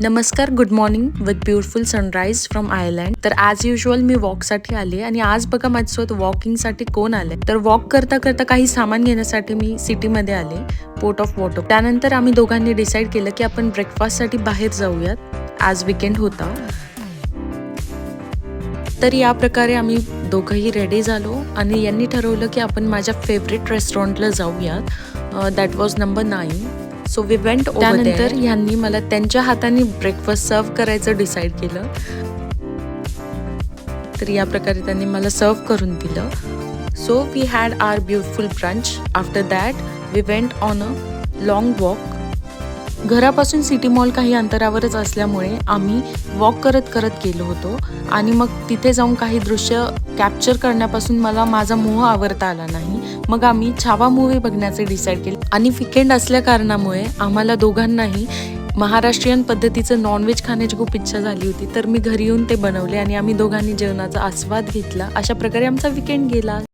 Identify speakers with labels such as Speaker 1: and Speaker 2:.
Speaker 1: नमस्कार, good morning with beautiful sunrise from Ireland. तर as usual मी वॉकसाठी आले आणि आज बघा माझ्यासोबत वॉकिंगसाठी कोण आले. तर वॉक करता करता काही सामान घेण्यासाठी मी सिटीमध्ये आले, पोर्ट ऑफ वॉटर. त्यानंतर आम्ही दोघांनी डिसाईड केलं की आपण ब्रेकफास्टसाठी बाहेर जाऊयात. आज विकेंड होता. तर या प्रकारे आम्ही दोघंही रेडी झालो आणि यांनी ठरवलं की आपण माझ्या फेवरेट रेस्टॉरंटला जाऊयात. That was number 9. So we went. त्यानंतर ह्यांनी मला त्यांच्या हाताने ब्रेकफास्ट सर्व करायचं डिसाईड केलं. तर या प्रकारे त्यांनी मला सर्व करून दिलं. So we had our beautiful brunch. After that we went on a long walk. घरापासून सिटी मॉल काही अंतरावरच असल्यामुळे आम्ही वॉक करत करत गेलो होतो आणि मग तिथे जाऊन काही दृश्य कॅप्चर करण्यापासून मला माझा मोह आवरता आला नाही. मग आम्ही छावा मूव्ही बघण्याचे डिसाईड केले आणि वीकेंड असल्या कारणामुळे आम्हाला दोघांनाही महाराष्ट्रीयन पद्धतीचं नॉनव्हेज खाण्याची खूप इच्छा झाली होती. तर मी घरी येऊन ते बनवले आणि आम्ही दोघांनी जेवणाचा आस्वाद घेतला. अशा प्रकारे आमचा वीकेंड गेला.